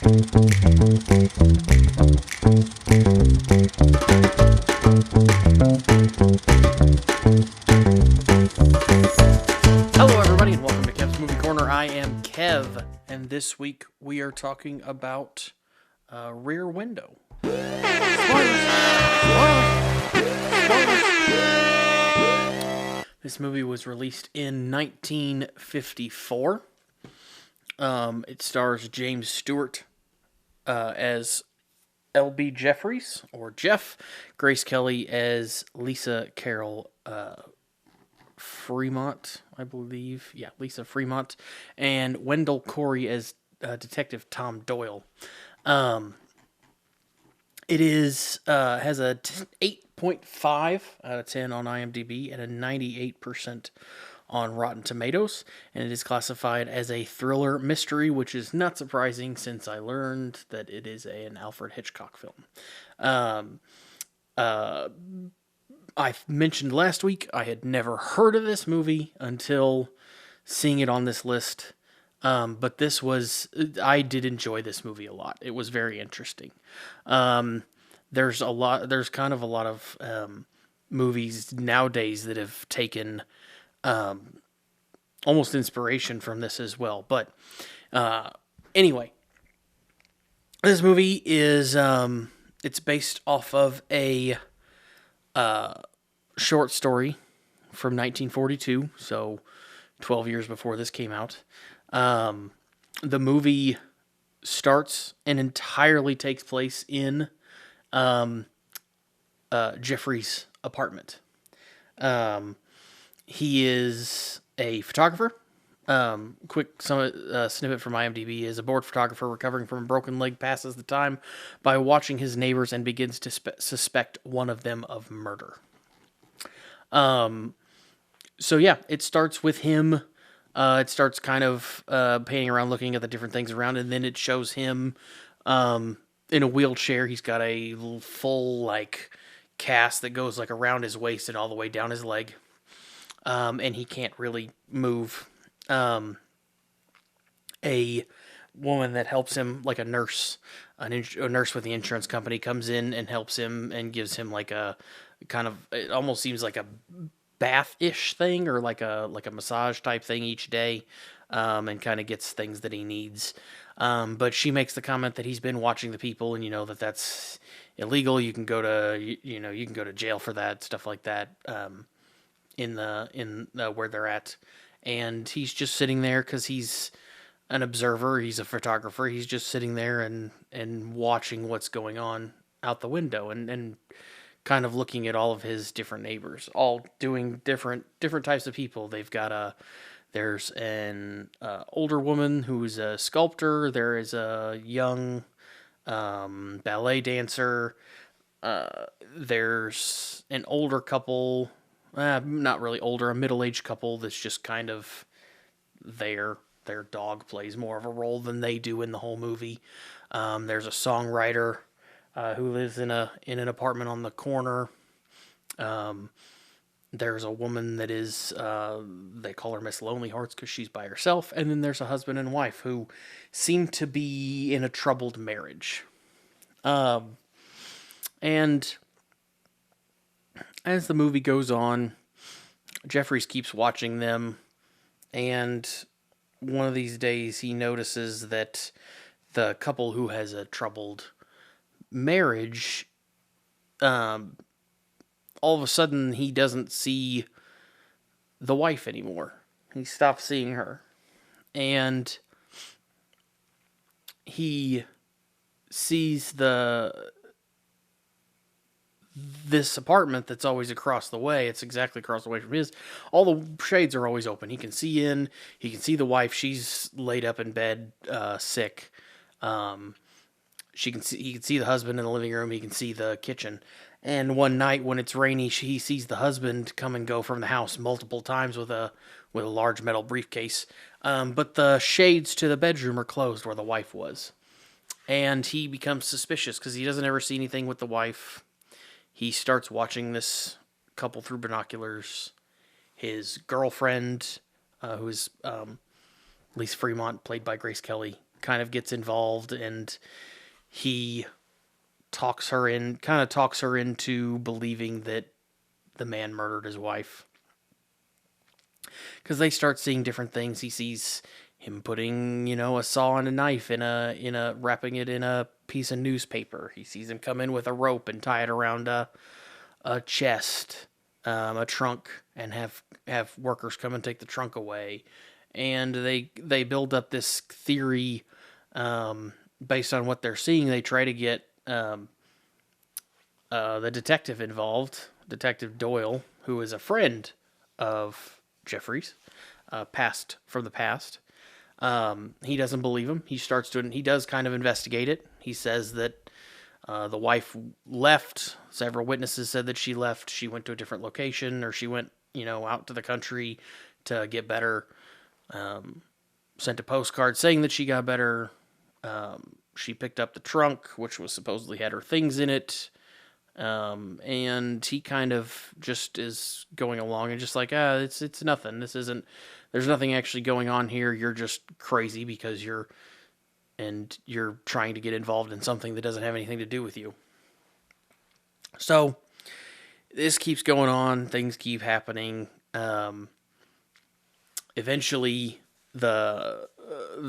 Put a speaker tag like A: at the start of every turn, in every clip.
A: Hello everybody and welcome to Kev's Movie Corner. I am Kev, and this week we are talking about Rear Window. This movie was released in 1954. It stars James Stewart as L.B. Jefferies, or Jeff, Grace Kelly as Lisa Carroll Fremont, I believe. Yeah, Lisa Fremont. And Wendell Corey as Detective Tom Doyle. It is has a 8.5 out of 10 on IMDb and a 98% on Rotten Tomatoes. And it is classified as a thriller mystery, which is not surprising since I learned that it is an Alfred Hitchcock film. I mentioned last week I had never heard of this movie until seeing it on this list. But I did enjoy this movie a lot. It was very interesting. There's kind of a lot of movies nowadays that have taken almost inspiration from this as well. But anyway, this movie is it's based off of a short story from 1942, so 12 years before this came out. The movie starts and entirely takes place in Jeffrey's apartment. He is a photographer. Quick snippet from IMDb is a bored photographer recovering from a broken leg passes the time by watching his neighbors and begins to suspect one of them of murder. So yeah, it starts with him. It starts kind of painting around, looking at the different things around, and then it shows him in a wheelchair. He's got a full cast that goes around his waist and all the way down his leg, and he can't really move. A woman that helps him, like a nurse with the insurance company, comes in and helps him and gives him a kind of, it almost seems like a bath-ish thing, or like a massage type thing each day, and kind of gets things that he needs. But she makes the comment that he's been watching the people, and that's illegal. You can go to jail for that, stuff like that. In where they're at, and he's just sitting there because he's an observer. He's a photographer. He's just sitting there and watching what's going on out the window, and kind of looking at all of his different neighbors, all doing different types of people. They've got there's an older woman who's a sculptor. There is a young ballet dancer. There's an older couple, not really older, a middle-aged couple that's just kind of there. Their dog plays more of a role than they do in the whole movie. There's a songwriter who lives in an apartment on the corner. There's a woman that is, they call her Miss Lonely Hearts because she's by herself. And then there's a husband and wife who seem to be in a troubled marriage. And as the movie goes on, Jefferies keeps watching them, and one of these days he notices that the couple who has a troubled marriage, all of a sudden he doesn't see the wife anymore. He stops seeing her, and he sees this apartment that's always across the way. It's exactly across the way from his. All the shades are always open. He can see in. He can see the wife. She's laid up in bed, sick. He can see the husband in the living room. He can see the kitchen. And one night when it's rainy, he sees the husband come and go from the house multiple times with a large metal briefcase. But the shades to the bedroom are closed where the wife was. And he becomes suspicious because he doesn't ever see anything with the wife. He starts watching this couple through binoculars. His girlfriend, who is Lisa Fremont, played by Grace Kelly, kind of gets involved, and he talks her into believing that the man murdered his wife. Because they start seeing different things. He sees him putting, a saw and a knife wrapping it in a piece of newspaper. He sees him come in with a rope and tie it around a chest, a trunk, and have workers come and take the trunk away. And they build up this theory based on what they're seeing. They try to get the detective involved, Detective Doyle, who is a friend of Jefferies, past from the past. He doesn't believe him. He does kind of investigate it. He says that the wife left. Several witnesses said that she left. She went to a different location, or she went, out to the country to get better. Sent a postcard saying that she got better. She picked up the trunk, which was supposedly had her things in it. And he kind of just is going along and just like, it's nothing. There's nothing actually going on here. You're just crazy because you're trying to get involved in something that doesn't have anything to do with you. So this keeps going on. Things keep happening. Eventually the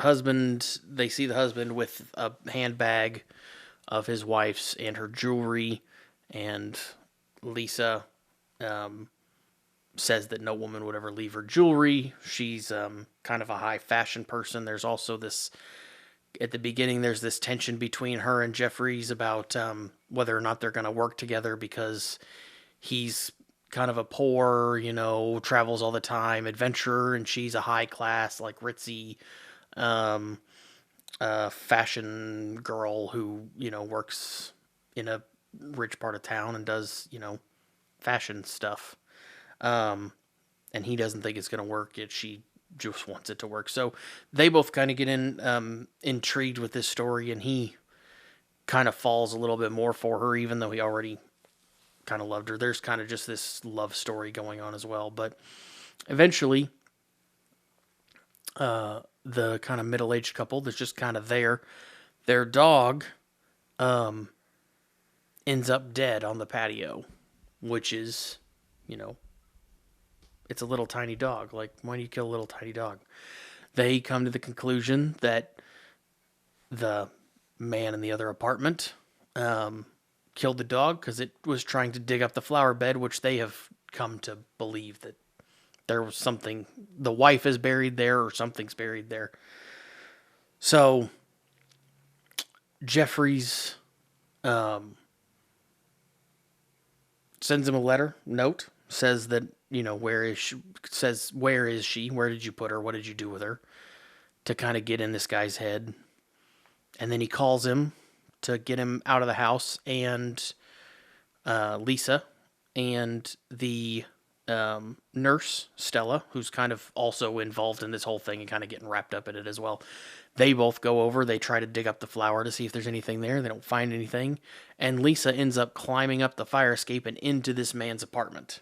A: husband, they see the husband with a handbag of his wife's and her jewelry, and Lisa says that no woman would ever leave her jewelry. She's kind of a high fashion person. There's also this, at the beginning, there's this tension between her and Jefferies about whether or not they're going to work together, because he's kind of a poor, travels all the time, adventurer, and she's a high class, like ritzy fashion girl who, works in a rich part of town and does, fashion stuff. And he doesn't think it's going to work, yet she just wants it to work. So they both kind of get intrigued with this story, and he kind of falls a little bit more for her, even though he already kind of loved her. There's kind of just this love story going on as well. But eventually, the kind of middle-aged couple that's just kind of there, their dog ends up dead on the patio, which is, it's a little tiny dog. Like, why do you kill a little tiny dog? They come to the conclusion that the man in the other apartment killed the dog because it was trying to dig up the flower bed, which they have come to believe that there was something, the wife is buried there or something's buried there. So Jefferies sends him a note, says that, where is she? Where did you put her? What did you do with her? To kind of get in this guy's head. And then he calls him to get him out of the house, and Lisa and the nurse, Stella, who's kind of also involved in this whole thing and kind of getting wrapped up in it as well. They both go over. They try to dig up the flower to see if there's anything there. They don't find anything. And Lisa ends up climbing up the fire escape and into this man's apartment.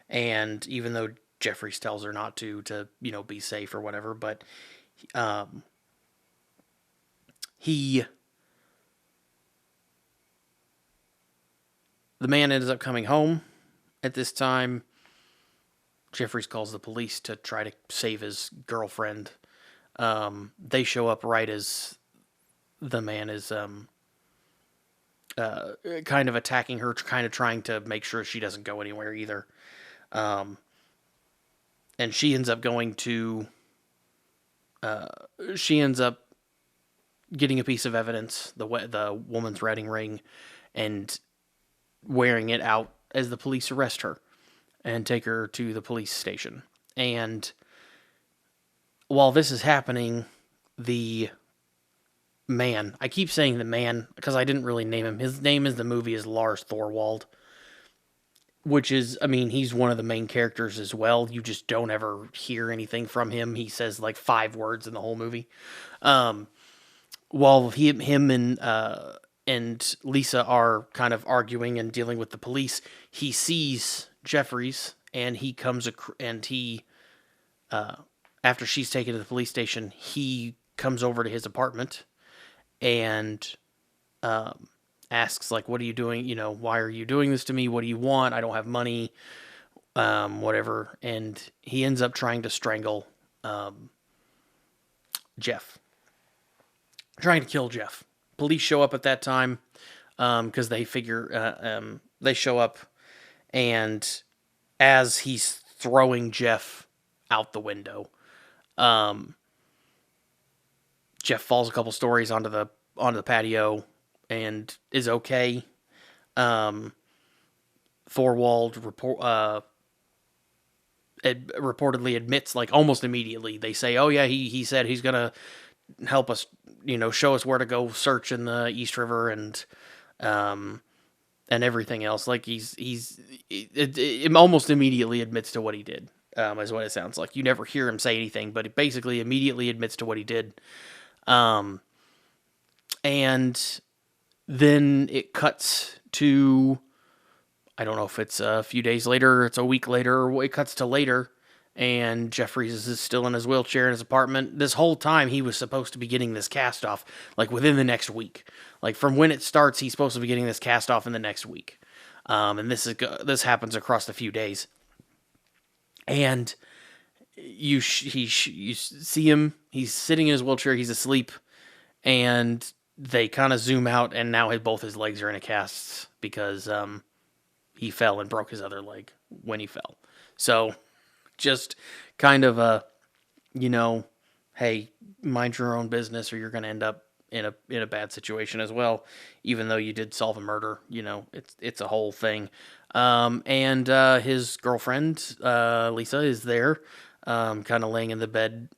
A: And even though Jefferies tells her not to be safe or whatever, but the man ends up coming home. At this time, Jefferies calls the police to try to save his girlfriend. They show up right as the man is kind of attacking her, kind of trying to make sure she doesn't go anywhere either. And she ends up getting a piece of evidence, the woman's wedding ring, and wearing it out as the police arrest her and take her to the police station. And while this is happening, the man, I keep saying the man because I didn't really name him. His name in the movie is Lars Thorwald, which is, he's one of the main characters as well. You just don't ever hear anything from him. He says like 5 words in the whole movie. While him and Lisa are kind of arguing and dealing with the police, he sees Jefferies, and he comes after she's taken to the police station, he comes over to his apartment and asks, like, what are you doing? You know, why are you doing this to me? What do you want? I don't have money, whatever. And he ends up trying to strangle Jeff, trying to kill Jeff. Police show up at that time because they figure they show up, and as he's throwing Jeff out the window, Jeff falls a couple stories onto the patio and is okay. Thorwald reportedly admits, like, almost immediately. They say, "Oh yeah, he said he's gonna help us, you know, show us where to go search in the East River and everything else." Like it almost immediately admits to what he did. Is what it sounds like. You never hear him say anything, but he basically immediately admits to what he did. And then it cuts to, I don't know if it's a few days later, it's a week later, or it cuts to later, and Jefferies is still in his wheelchair in his apartment. This whole time, he was supposed to be getting this cast off, like, within the next week. Like, from when it starts, he's supposed to be getting this cast off in the next week. And this happens across a few days. And you see him, he's sitting in his wheelchair, he's asleep, and they kind of zoom out, and now both his legs are in a cast because he fell and broke his other leg when he fell. So just kind of a, you know, hey, mind your own business or you're going to end up in a bad situation as well. Even though you did solve a murder, you know, it's a whole thing. And his girlfriend, Lisa, is there, kind of laying in the bed.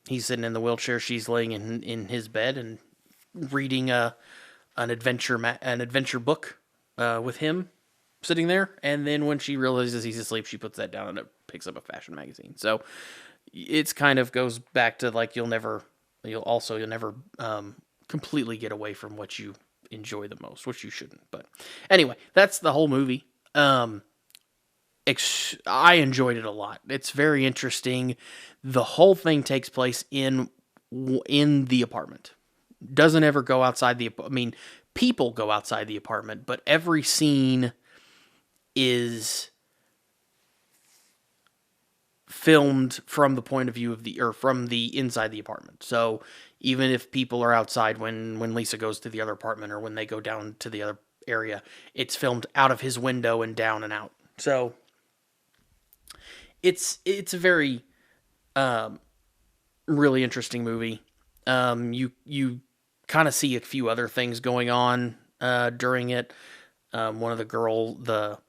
A: He's sitting in the wheelchair. She's laying in his bed and reading an adventure book with him sitting there. And then when she realizes he's asleep, she puts that down and it picks up a fashion magazine. So it's kind of goes back to, like, you'll never completely get away from what you enjoy the most, which you shouldn't. But anyway, that's the whole movie. I enjoyed it a lot. It's very interesting. The whole thing takes place in the apartment. Doesn't ever go outside people go outside the apartment, but every scene is filmed from the point of view of from the inside the apartment. So even if people are outside when Lisa goes to the other apartment or when they go down to the other area, it's filmed out of his window and down and out. So it's a very really interesting movie. You kind of see a few other things going on during it. One of the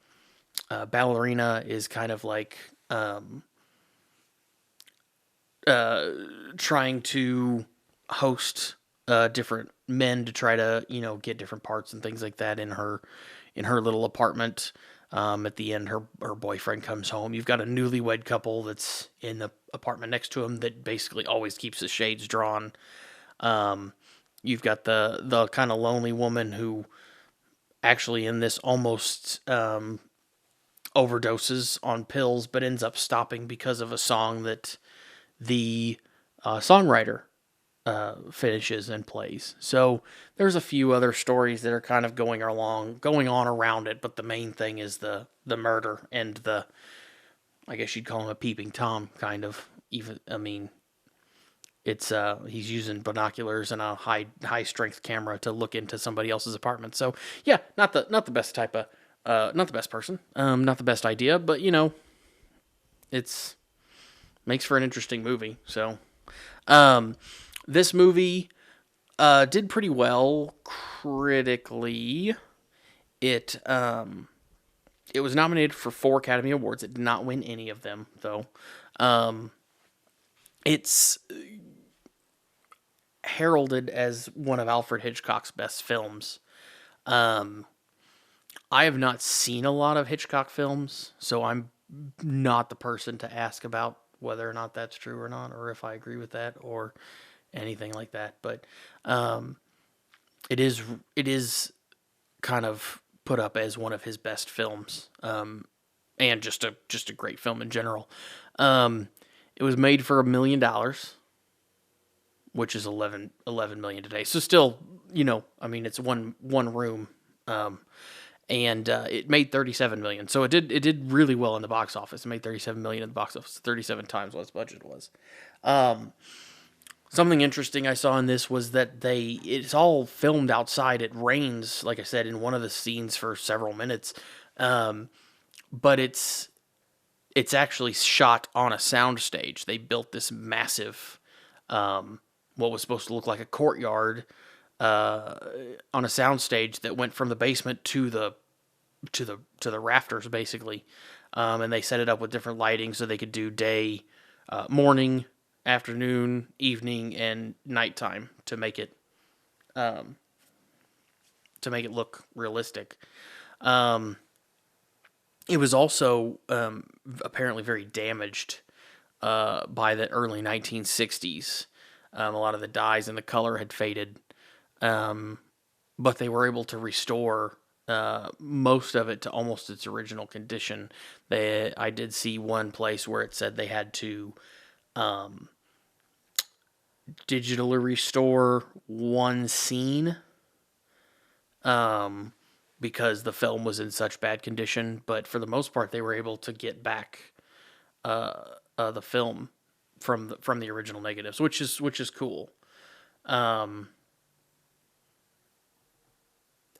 A: ballerina is kind of like trying to host different men to try to, you know, get different parts and things like that in her little apartment. At the end, her boyfriend comes home. You've got a newlywed couple that's in the apartment next to him that basically always keeps the shades drawn. You've got the kind of lonely woman who actually in this almost overdoses on pills, but ends up stopping because of a song that the songwriter finishes and plays. So there's a few other stories that are kind of going on around it, but the main thing is the murder and I guess you'd call him a peeping Tom, kind of. Even, I mean, it's he's using binoculars and a high strength camera to look into somebody else's apartment. So yeah, not the best type of not the best person, not the best idea, but you know, it's makes for an interesting movie. So this movie did pretty well critically. It was nominated for 4 Academy Awards. It did not win any of them, though. It's heralded as one of Alfred Hitchcock's best films. I have not seen a lot of Hitchcock films, so I'm not the person to ask about whether or not that's true or not, or if I agree with that, or anything like that. But it is kind of put up as one of his best films, and just a great film in general. It was made for $1 million, which is 11 million today. So still, I mean, it's one room, and it made 37 million. So it did really well in the box office. It made 37 million in the box office, 37 times what its budget was. Something interesting I saw in this was that it's all filmed outside. It rains, like I said, in one of the scenes for several minutes, but it's actually shot on a sound stage. They built this massive, what was supposed to look like a courtyard, on a sound stage that went from the basement to the rafters, basically. And they set it up with different lighting so they could do day, morning, afternoon, evening, and nighttime to make it look realistic. It was also apparently very damaged by the early 1960s. A lot of the dyes and the color had faded, but they were able to restore most of it to almost its original condition. I did see one place where it said they had to digitally restore one scene because the film was in such bad condition, but for the most part they were able to get back the film from the original negatives, which is cool. And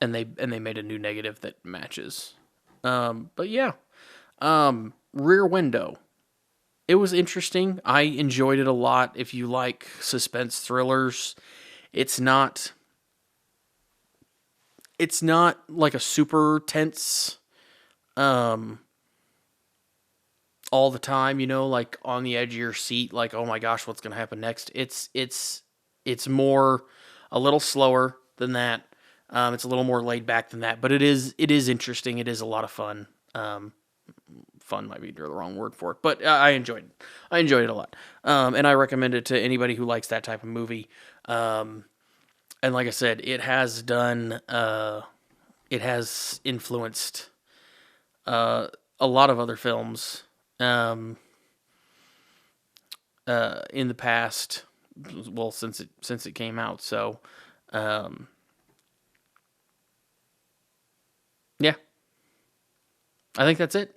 A: they made a new negative that matches. But yeah, Rear Window. It was interesting. I enjoyed it a lot. If you like suspense thrillers, it's not like a super tense, all the time, like on the edge of your seat, like, oh my gosh, what's going to happen next? It's more, a little slower than that. It's a little more laid back than that, but it is interesting. It is a lot of fun. Fun might be the wrong word for it, but I enjoyed it. I enjoyed it a lot. And I recommend it to anybody who likes that type of movie. And like I said, it has influenced a lot of other films in the past. Well, since it came out. So, yeah, I think that's it.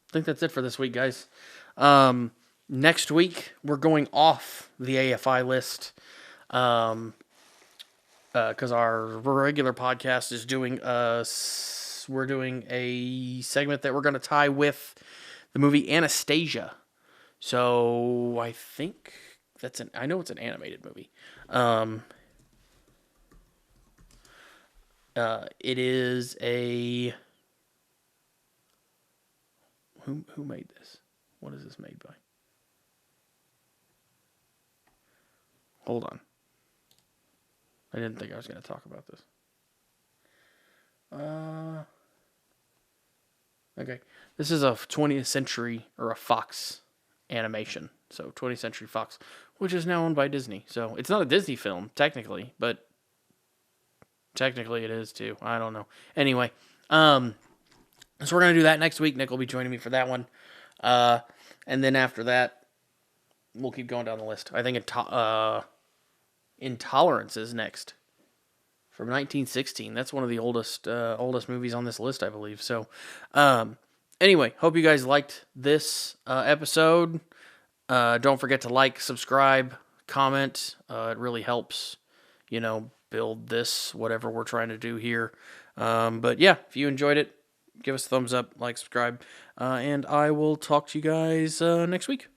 A: I think that's it for this week, guys. Next week, we're going off the AFI list, because our regular podcast is we're doing a segment that we're going to tie with the movie Anastasia. So I think I know it's an animated movie. It is a... Who made this? What is this made by? Hold on. I didn't think I was going to talk about this. Okay. This is a 20th Century, or a Fox animation. So 20th Century Fox, which is now owned by Disney. So it's not a Disney film, technically, but technically it is too. I don't know. Anyway, so we're going to do that next week. Nick will be joining me for that one. And then after that, we'll keep going down the list. I think Intolerance is next. From 1916. That's one of the oldest movies on this list, I believe. So, anyway, hope you guys liked this episode. Don't forget to like, subscribe, comment. It really helps, build this, whatever we're trying to do here. But yeah, if you enjoyed it, give us a thumbs up, like, subscribe, and I will talk to you guys next week.